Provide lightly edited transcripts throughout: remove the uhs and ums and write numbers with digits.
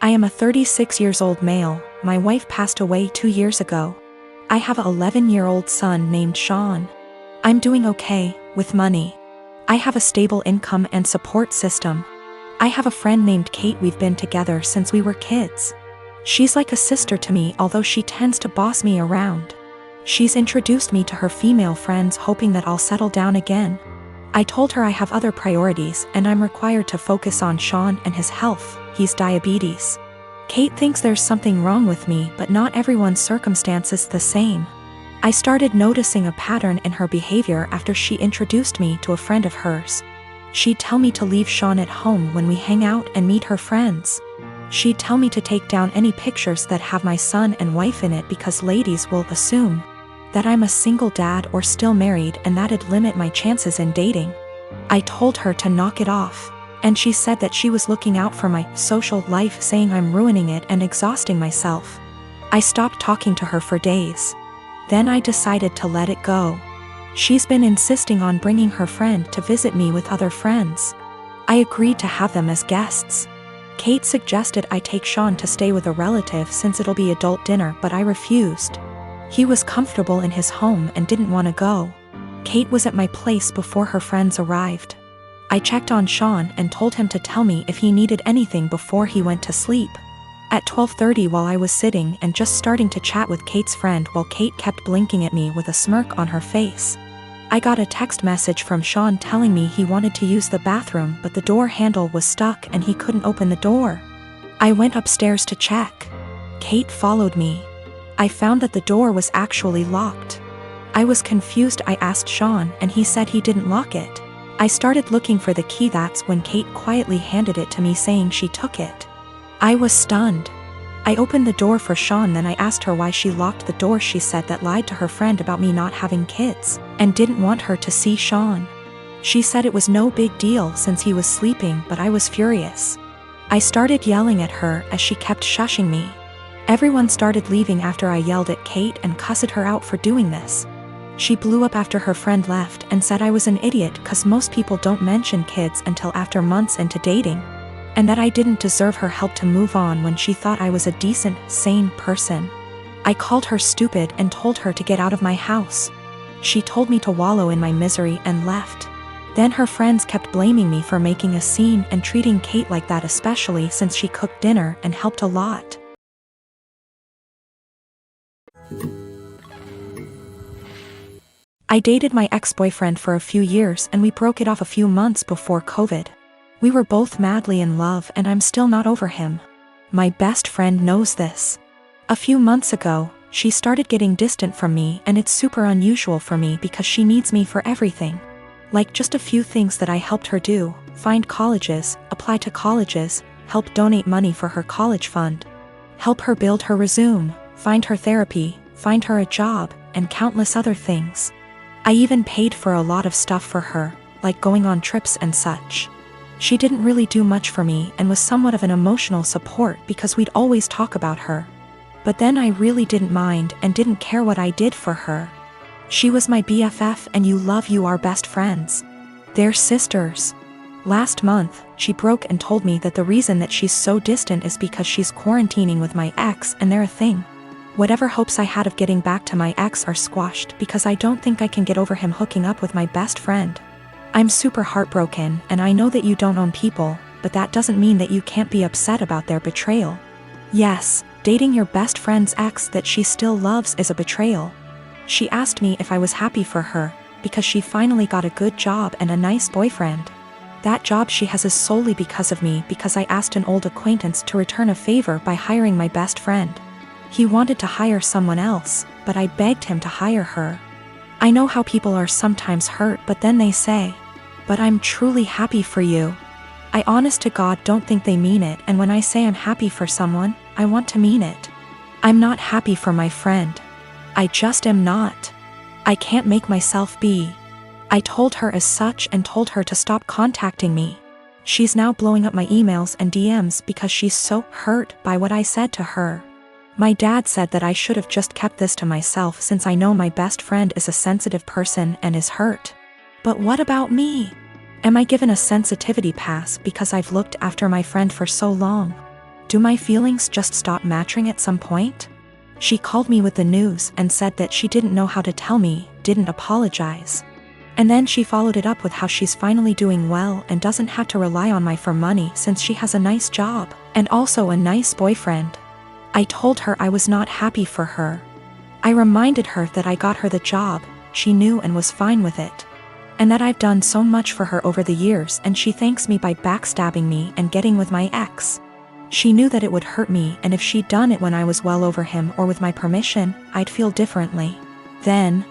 I am a 36 years old male. My wife passed away 2 years ago. I have an 11-year-old son named Sean. I'm doing okay, with money. I have a stable income and support system. I have a friend named Kate. We've been together since we were kids. She's like a sister to me, although she tends to boss me around. She's introduced me to her female friends, hoping that I'll settle down again. I told her I have other priorities and I'm required to focus on Sean and his health. He's diabetes. Kate thinks there's something wrong with me, but not everyone's circumstance is the same. I started noticing a pattern in her behavior after she introduced me to a friend of hers. She'd tell me to leave Sean at home when we hang out and meet her friends. She'd tell me to take down any pictures that have my son and wife in it because ladies will assume that I'm a single dad or still married, and that'd limit my chances in dating. I told her to knock it off, and she said that she was looking out for my social life, saying I'm ruining it and exhausting myself. I stopped talking to her for days. Then I decided to let it go. She's been insisting on bringing her friend to visit me with other friends. I agreed to have them as guests. Kate suggested I take Sean to stay with a relative since it'll be adult dinner, but I refused. He was comfortable in his home and didn't want to go. Kate was at my place before her friends arrived. I checked on Sean and told him to tell me if he needed anything before he went to sleep. At 12:30, while I was sitting and just starting to chat with Kate's friend, while Kate kept blinking at me with a smirk on her face, I got a text message from Sean telling me he wanted to use the bathroom, but the door handle was stuck and he couldn't open the door. I went upstairs to check. Kate followed me. I found that the door was actually locked. I was confused. I asked Sean and he said he didn't lock it. I started looking for the key. That's when Kate quietly handed it to me, saying she took it. I was stunned. I opened the door for Sean, then I asked her why she locked the door. She said that lied to her friend about me not having kids and didn't want her to see Sean. She said it was no big deal since he was sleeping, but I was furious. I started yelling at her as she kept shushing me. Everyone started leaving after I yelled at Kate and cussed her out for doing this. She blew up after her friend left and said I was an idiot because most people don't mention kids until after months into dating, and that I didn't deserve her help to move on when she thought I was a decent, sane person. I called her stupid and told her to get out of my house. She told me to wallow in my misery and left. Then her friends kept blaming me for making a scene and treating Kate like that, especially since she cooked dinner and helped a lot. I dated my ex-boyfriend for a few years and we broke it off a few months before COVID. We were both madly in love and I'm still not over him. My best friend knows this. A few months ago, she started getting distant from me, and it's super unusual for me because she needs me for everything. Like just a few things that I helped her do: find colleges, apply to colleges, help donate money for her college fund, help her build her resume, find her therapy, find her a job, and countless other things. I even paid for a lot of stuff for her, like going on trips and such. She didn't really do much for me and was somewhat of an emotional support because we'd always talk about her. But then I really didn't mind and didn't care what I did for her. She was my BFF, and you are best friends. They're sisters. Last month, she broke and told me that the reason that she's so distant is because she's quarantining with my ex and they're a thing. Whatever hopes I had of getting back to my ex are squashed because I don't think I can get over him hooking up with my best friend. I'm super heartbroken, and I know that you don't own people, but that doesn't mean that you can't be upset about their betrayal. Yes, dating your best friend's ex that she still loves is a betrayal. She asked me if I was happy for her, because she finally got a good job and a nice boyfriend. That job she has is solely because of me, because I asked an old acquaintance to return a favor by hiring my best friend. He wanted to hire someone else, but I begged him to hire her. I know how people are sometimes hurt, but then they say, "But I'm truly happy for you." I honest to God don't think they mean it, and when I say I'm happy for someone, I want to mean it. I'm not happy for my friend. I just am not. I can't make myself be. I told her as such and told her to stop contacting me. She's now blowing up my emails and DMs because she's so hurt by what I said to her. My dad said that I should have just kept this to myself since I know my best friend is a sensitive person and is hurt. But what about me? Am I given a sensitivity pass because I've looked after my friend for so long? Do my feelings just stop matching at some point? She called me with the news and said that she didn't know how to tell me, didn't apologize. And then she followed it up with how she's finally doing well and doesn't have to rely on me for money since she has a nice job, and also a nice boyfriend. I told her I was not happy for her. I reminded her that I got her the job, she knew and was fine with it. And that I've done so much for her over the years, and she thanks me by backstabbing me and getting with my ex. She knew that it would hurt me, and if she'd done it when I was well over him or with my permission, I'd feel differently. Then,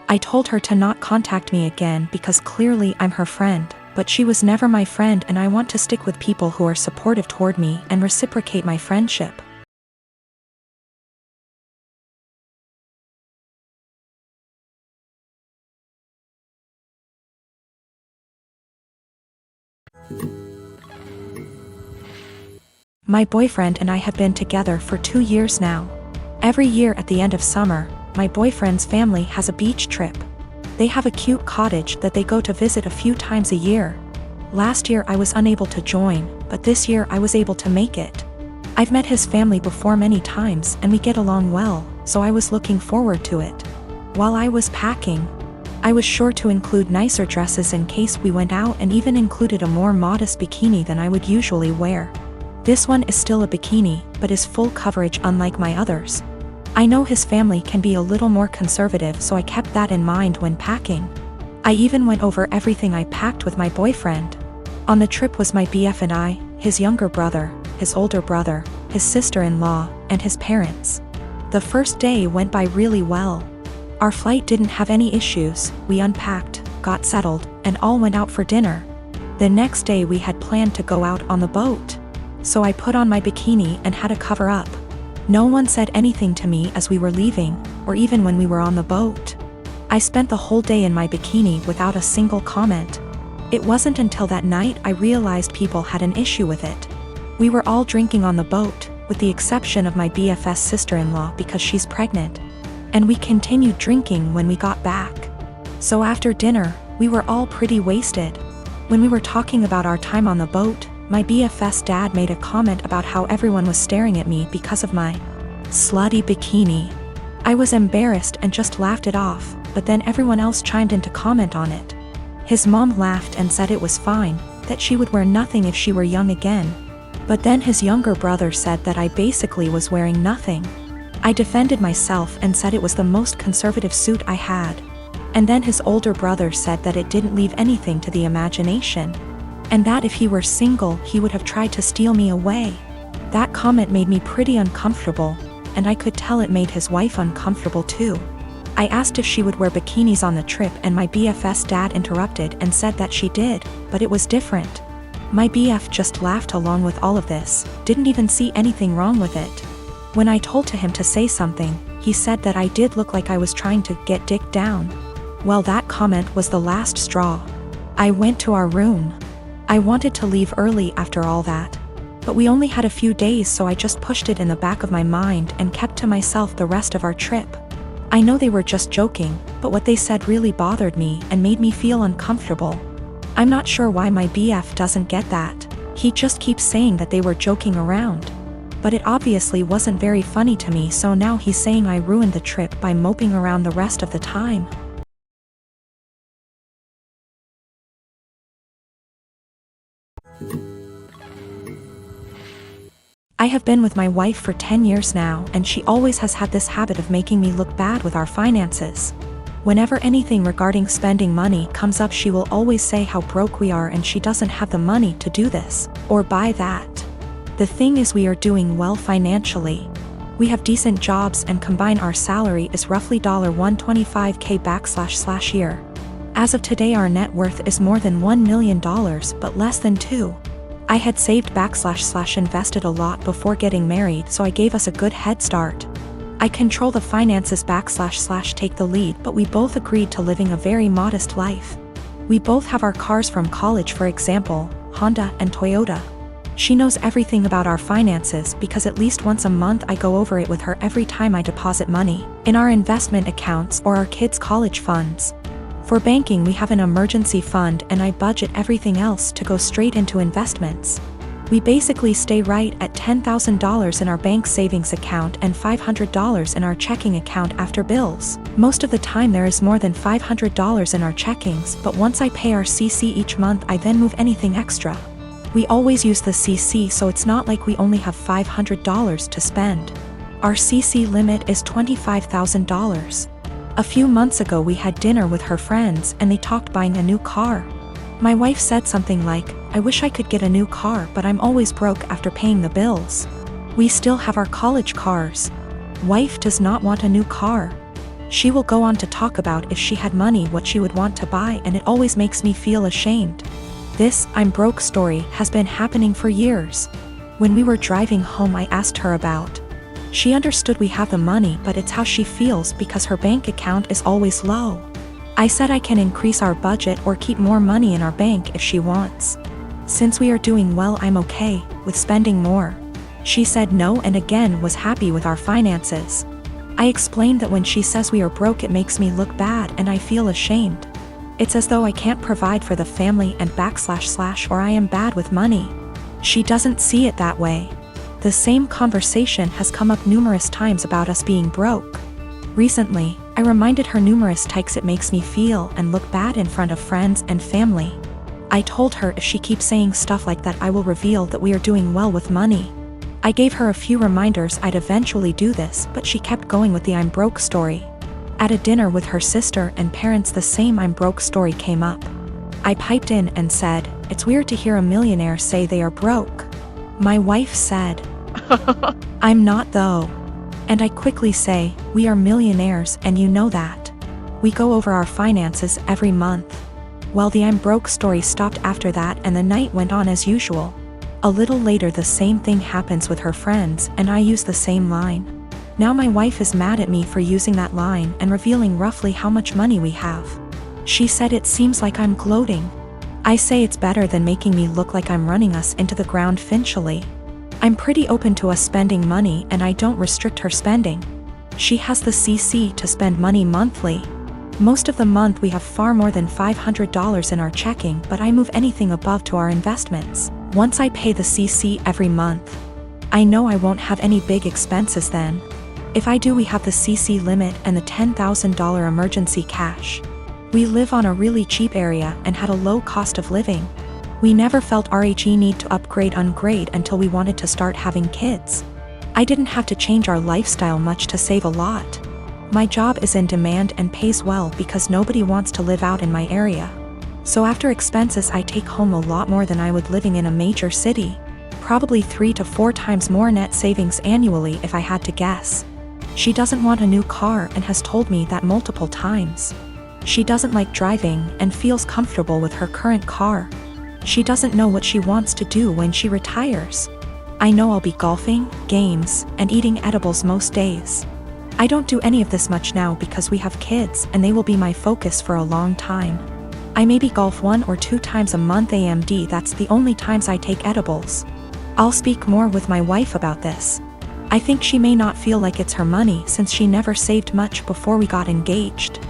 I told her to not contact me again because clearly I'm her friend, but she was never my friend, and I want to stick with people who are supportive toward me and reciprocate my friendship. My boyfriend and I have been together for 2 years now. Every year at the end of summer, my boyfriend's family has a beach trip. They have a cute cottage that they go to visit a few times a year. Last year I was unable to join, but this year I was able to make it. I've met his family before many times and we get along well, so I was looking forward to it. While I was packing, I was sure to include nicer dresses in case we went out, and even included a more modest bikini than I would usually wear. This one is still a bikini, but is full coverage unlike my others. I know his family can be a little more conservative, so I kept that in mind when packing. I even went over everything I packed with my boyfriend. On the trip was my BF and I, his younger brother, his older brother, his sister-in-law, and his parents. The first day went by really well. Our flight didn't have any issues, we unpacked, got settled, and all went out for dinner. The next day we had planned to go out on the boat. So I put on my bikini and had to cover up. No one said anything to me as we were leaving, or even when we were on the boat. I spent the whole day in my bikini without a single comment. It wasn't until that night I realized people had an issue with it. We were all drinking on the boat, with the exception of my BFS sister-in-law because she's pregnant. And we continued drinking when we got back. So after dinner, we were all pretty wasted. When we were talking about our time on the boat, my BFS dad made a comment about how everyone was staring at me because of my slutty bikini. I was embarrassed and just laughed it off, but then everyone else chimed in to comment on it. His mom laughed and said it was fine, that she would wear nothing if she were young again. But then his younger brother said that I basically was wearing nothing. I defended myself and said it was the most conservative suit I had. And then his older brother said that it didn't leave anything to the imagination. And that if he were single, he would have tried to steal me away. That comment made me pretty uncomfortable, and I could tell it made his wife uncomfortable too. I asked if she would wear bikinis on the trip, and my BFS dad interrupted and said that she did, but it was different. My BF just laughed along with all of this, didn't even see anything wrong with it. When I told him to say something, he said that I did look like I was trying to get dick down. Well, that comment was the last straw. I went to our room. I wanted to leave early after all that. But we only had a few days, so I just pushed it in the back of my mind and kept to myself the rest of our trip. I know they were just joking, but what they said really bothered me and made me feel uncomfortable. I'm not sure why my BF doesn't get that. He just keeps saying that they were joking around. But it obviously wasn't very funny to me, so now he's saying I ruined the trip by moping around the rest of the time. I have been with my wife for 10 years now, and she always has had this habit of making me look bad with our finances. Whenever anything regarding spending money comes up, she will always say how broke we are and she doesn't have the money to do this or buy that. The thing is, we are doing well financially. We have decent jobs and combine our salary is roughly $125K / year. As of today, our net worth is more than $1 million, but less than 2. I had saved / invested a lot before getting married, so I gave us a good head start. I control the finances / take the lead, but we both agreed to living a very modest life. We both have our cars from college, for example, Honda and Toyota. She knows everything about our finances because at least once a month I go over it with her every time I deposit money in our investment accounts or our kids' college funds. For banking, we have an emergency fund, and I budget everything else to go straight into investments. We basically stay right at $10,000 in our bank savings account and $500 in our checking account after bills. Most of the time there is more than $500 in our checkings, but once I pay our CC each month I then move anything extra. We always use the CC, so it's not like we only have $500 to spend. Our CC limit is $25,000. A few months ago we had dinner with her friends and they talked buying a new car. My wife said something like, "I wish I could get a new car, but I'm always broke after paying the bills." We still have our college cars. Wife does not want a new car. She will go on to talk about if she had money what she would want to buy, and it always makes me feel ashamed. This "I'm broke" story has been happening for years. When we were driving home I asked her about. She understood we have the money, but it's how she feels because her bank account is always low. I said I can increase our budget or keep more money in our bank if she wants. Since we are doing well, I'm okay with spending more. She said no and again was happy with our finances. I explained that when she says we are broke it makes me look bad and I feel ashamed. It's as though I can't provide for the family and / or I am bad with money. She doesn't see it that way. The same conversation has come up numerous times about us being broke. Recently, I reminded her numerous times it makes me feel and look bad in front of friends and family. I told her if she keeps saying stuff like that I will reveal that we are doing well with money. I gave her a few reminders I'd eventually do this, but she kept going with the "I'm broke" story. At a dinner with her sister and parents the same "I'm broke" story came up. I piped in and said, "It's weird to hear a millionaire say they are broke." My wife said, "I'm not though." And I quickly say, "We are millionaires and you know that. We go over our finances every month." Well, the "I'm broke" story stopped after that and the night went on as usual. A little later the same thing happens with her friends and I use the same line. Now my wife is mad at me for using that line and revealing roughly how much money we have. She said it seems like I'm gloating. I say it's better than making me look like I'm running us into the ground financially. I'm pretty open to us spending money and I don't restrict her spending. She has the CC to spend money monthly. Most of the month we have far more than $500 in our checking, but I move anything above to our investments. Once I pay the CC every month, I know I won't have any big expenses then. If I do, we have the CC limit and the $10,000 emergency cash. We live on a really cheap area and had a low cost of living. We never felt RHE need to upgrade until we wanted to start having kids. I didn't have to change our lifestyle much to save a lot. My job is in demand and pays well because nobody wants to live out in my area. So after expenses I take home a lot more than I would living in a major city. Probably 3 to 4 times more net savings annually if I had to guess. She doesn't want a new car and has told me that multiple times. She doesn't like driving and feels comfortable with her current car. She doesn't know what she wants to do when she retires. I know I'll be golfing, games, and eating edibles most days. I don't do any of this much now because we have kids and they will be my focus for a long time. I maybe golf 1 or 2 times a month AMD, that's the only times I take edibles. I'll speak more with my wife about this. I think she may not feel like it's her money since she never saved much before we got engaged.